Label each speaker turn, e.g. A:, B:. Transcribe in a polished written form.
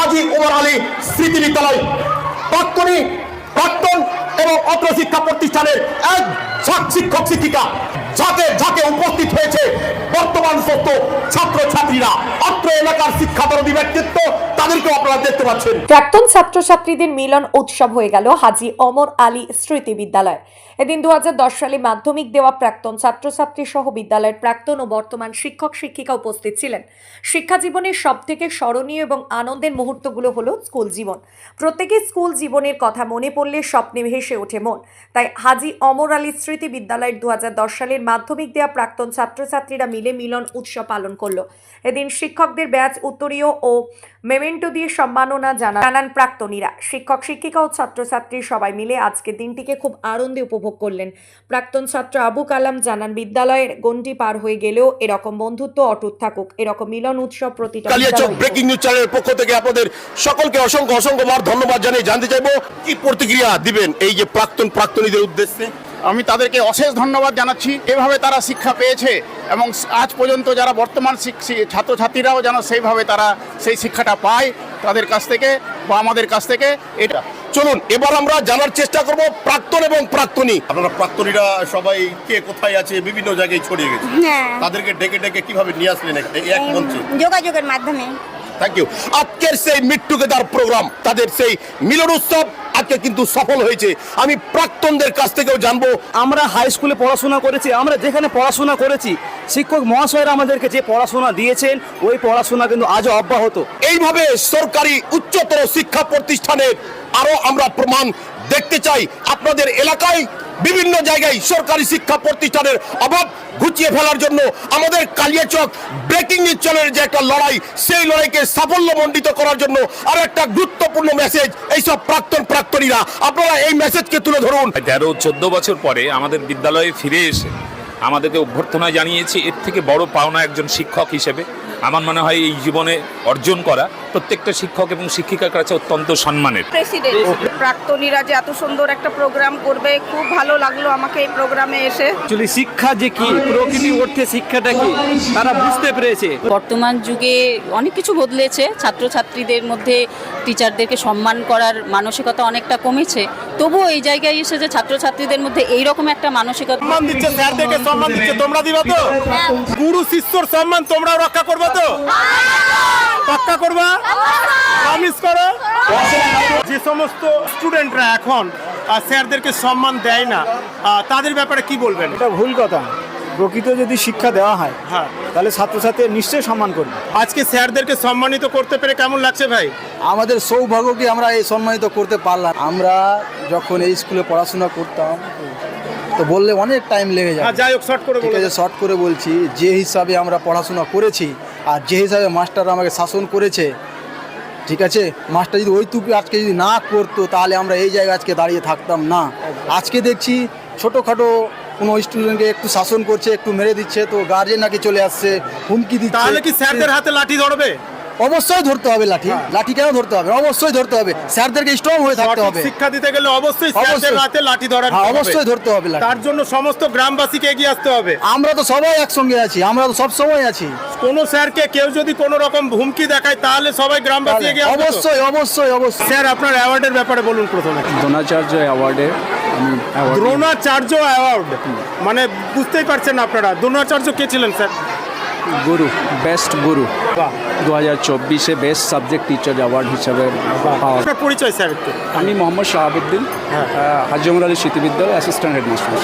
A: হাজী ওমর আলী স্মৃতি বিদ্যালয়। প্রাক্তন এবং অত্র শিক্ষা প্রতিষ্ঠানের এক ঝাঁক শিক্ষক শিক্ষিকা যাকে উপস্থিত হয়েছে বর্তমান ছাত্র ছাত্রীরা, অত্র এলাকার শিক্ষাদরদী ব্যক্তিত্ব, তাদেরকেও আপনারা দেখতে পাচ্ছেন।
B: প্রাক্তন ছাত্রছাত্রীদের মিলন উৎসব হয়ে গেল হাজী ওমর আলী স্মৃতি বিদ্যালয়। এদিন 2010 সালে মাধ্যমিক দেওয়া প্রাক্তন ছাত্রছাত্রী সহ বিদ্যালয়ের প্রাক্তন ও বর্তমান শিক্ষক শিক্ষিকা উপস্থিত ছিলেন। শিক্ষা জীবনের সব থেকে স্মরণীয় এবং আনন্দের মুহূর্তগুলো হলো স্কুল জীবন। প্রত্যেকের স্কুল জীবনের কথা মনে পড়লে স্বপ্নে ভেসে ওঠে মন। তাই হাজী ওমর আলী স্মৃতি বিদ্যালয়ের 2010 সালের মাধ্যমিক দেওয়া প্রাক্তন ছাত্রছাত্রীরা মিলে মিলন উৎসব পালন করলো। এদিন শিক্ষকদের ব্যাচ, উত্তরীয় ও মেমেন্টো দিয়ে সম্মাননা জানান প্রাক্তনীরা। শিক্ষক শিক্ষিকা ও ছাত্রছাত্রী সবাই মিলে আজকের দিনটিকে খুব আনন্দে উপভোগ করলেন। প্রাক্তন ছাত্র আবু কালাম জানান, বিদ্যালয়ের গণ্ডি পার হয়ে গেলেও এরকম বন্ধুত্ব অটুট থাকুক, এরকম মিলন উৎসব প্রতিটা।
A: কালিয়াচক ব্রেকিং নিউজ চ্যানেলের পক্ষ থেকে আপনাদের সকলকে অসংখ্যবার ধন্যবাদ জানিয়ে জানতে চাইবো কি প্রতিক্রিয়া দিবেন এই যে প্রাক্তনীদের উদ্দেশ্যে।
C: আমি তাদেরকে অশেষ ধন্যবাদ জানাচ্ছি। এভাবে তারা শিক্ষা পেয়েছে এবং আজ পর্যন্ত যারা বর্তমান ছাত্রছাত্রীরাও যেন সেইভাবে তারা সেই শিক্ষাটা পায় তাদের কাছ থেকে বা আমাদের কাছ থেকে। এটা
A: চলুন এবার আমরা জানার চেষ্টা করব প্রাক্তন এবং প্রাক্তনী। আপনারা প্রাক্তনীরা সবাই কে কোথায় আছে, বিভিন্ন জায়গায় ছড়িয়ে গেছে, তাদেরকে ডেকে ডেকে কিভাবে নিয়ে আসলেন এক মঞ্চে?
D: যোগাযোগের মাধ্যমে।
A: Thank you. আজকের সেই মিট টুগেদার প্রোগ্রাম, তাদের সেই মিলন উৎসব আজকে কিন্তু সফল হয়েছে। আমি প্রাক্তনদের কাছ থেকেও জানবো।
E: আমরা হাই স্কুলে পড়াশোনা করেছি, আমরা যেখানে পড়াশোনা করেছি শিক্ষক মহাশয়রা আমাদেরকে যে পড়াশোনা দিয়েছেন ওই পড়াশোনা কিন্তু আজও অব্যাহত।
A: এইভাবে সরকারি উচ্চতর শিক্ষা প্রতিষ্ঠানের আরো আমরা প্রমাণ দেখতে চাই। আপনাদের এলাকায় বিভিন্ন জায়গায় সরকারি শিক্ষা প্রতিষ্ঠানের অভাব ঘুচিয়ে ফেলার জন্য আমাদের কালিয়াচক ব্রেকিং নিউজ চ্যানেলের যে একটা লড়াই, সেই লড়াইকে সাফল্যমণ্ডিত করার জন্য আরো একটা গুরুত্বপূর্ণ মেসেজ এইসব প্রাক্তনীরা, আপনারা এই মেসেজকে তুলে ধরুন।
F: 13-14 বছর পরে আমাদের বিদ্যালয়ে ফিরে এসে আমাদেরকে অভ্যর্থনা জানিয়েছি। এর থেকে বড় পাওনা একজন শিক্ষক হিসেবে আমার মনে হয় এই জীবনে অর্জন করা প্রত্যেকটা শিক্ষক এবং শিক্ষিকার কাছে অত্যন্ত সম্মানের।
G: প্রাক্তনীরা যে এত সুন্দর একটা প্রোগ্রাম করবে, খুব ভালো লাগলো আমাকে এই প্রোগ্রামে এসে।
E: অ্যাকচুয়ালি শিক্ষা যে কি, প্রকৃতির অর্থে শিক্ষাটা কি তারা বুঝতে পেরেছে।
H: বর্তমান যুগে অনেক কিছু বদলেছে। ছাত্রছাত্রীদের মধ্যে টিচারদেরকে সম্মান করার মানসিকতা অনেকটা কমেছে, তবুও এই জায়গায় এসে যে ছাত্রছাত্রীদের মধ্যে এইরকম একটা মানসিকতা
A: সম্মান দিচ্ছে, স্যারদেরকে সম্মান দিচ্ছে, তোমরা দিবা তো? গুরু শিষ্যর সম্মান তোমরাও রক্ষা করবে তো? পাক্কা করবা? প্রমিস করো? যে সমস্ত স্টুডেন্টরা এখন স্যারদেরকে সম্মান দেয় না, তাদের ব্যাপারে কি বলবেন?
E: এটা ভুল কথা। প্রকৃত যদি শিক্ষা দেওয়া হয় তাহলে ছাত্রছাত্রী নিশ্চয়ই সম্মান করবে।
A: আজকে স্যারদেরকে সম্মানিত করতে পেরে কেমন লাগছে ভাই?
I: আমাদের সৌভাগ্যকে আমরা এই সম্মানিত করতে পারলাম। আমরা যখন এই স্কুলে পড়াশোনা করতাম তো বললে অনেক টাইম লেগে যায়।
A: যাই হোক,
I: শর্ট করে বলছি, যে হিসাবে আমরা পড়াশোনা করেছি আর যে হিসাবে মাস্টাররা আমাকে শাসন করেছে, ঠিক আছে, মাস্টার যদি ওইটুকু আজকে যদি না করতো তাহলে আমরা এই জায়গায় আজকে দাঁড়িয়ে থাকতাম না। আজকে দেখছি ছোটোখাটো কোনো স্টুডেন্টকে একটু শাসন করছে, একটু মেরে দিচ্ছে, তো গার্জেন নাকি চলে আসছে, হুমকি দিচ্ছে।
A: তাহলে কি স্যারদের হাতে লাঠি ধরবে?
I: অবশ্যই ধরতে হবে লাঠি। লাঠি কেন ধরতে হবে? অবশ্যই ধরতে হবে। স্যারদেরকে স্ট্রং হয়ে থাকতে হবে।
A: শিক্ষা দিতে গেলে অবশ্যই স্যারদের হাতে লাঠি ধরা হবে।
I: অবশ্যই ধরতে হবে লাঠি।
A: তার জন্য সমস্ত গ্রামবাসীকে এগিয়ে আসতে হবে।
I: আমরা তো সবাই একসঙ্গে আছি, আমরা তো সব সময় আছি।
A: কোন স্যারকে কেউ যদি কোনো রকম হুমকি দেখায় তাহলে সবাই গ্রামবাসী এগিয়ে আসবে।
I: অবশ্যই।
A: স্যার, আপনার অ্যাওয়ার্ডের ব্যাপারে বলুন প্রথমে।
E: দ্রোণাচার্য অ্যাওয়ার্ডে
A: দ্রোণাচার্য অ্যাওয়ার্ড মানে বুঝতেই পারছেন আপনারা, দ্রোণাচার্য কে ছিলেন স্যার?
E: গুরু, বেস্ট গুরু 2024-এ বেস্ট সাবজেক্ট টিচার অ্যাওয়ার্ড হিসাবে পাওয়া।
A: আপনার পরিচয় স্যার একটু?
E: আমি মোহাম্মদ শাহাবুদ্দিন, হাজী ওমর আলী স্মৃতি বিদ্যালয় অ্যাসিস্ট্যান্ট হেডমাস্টার।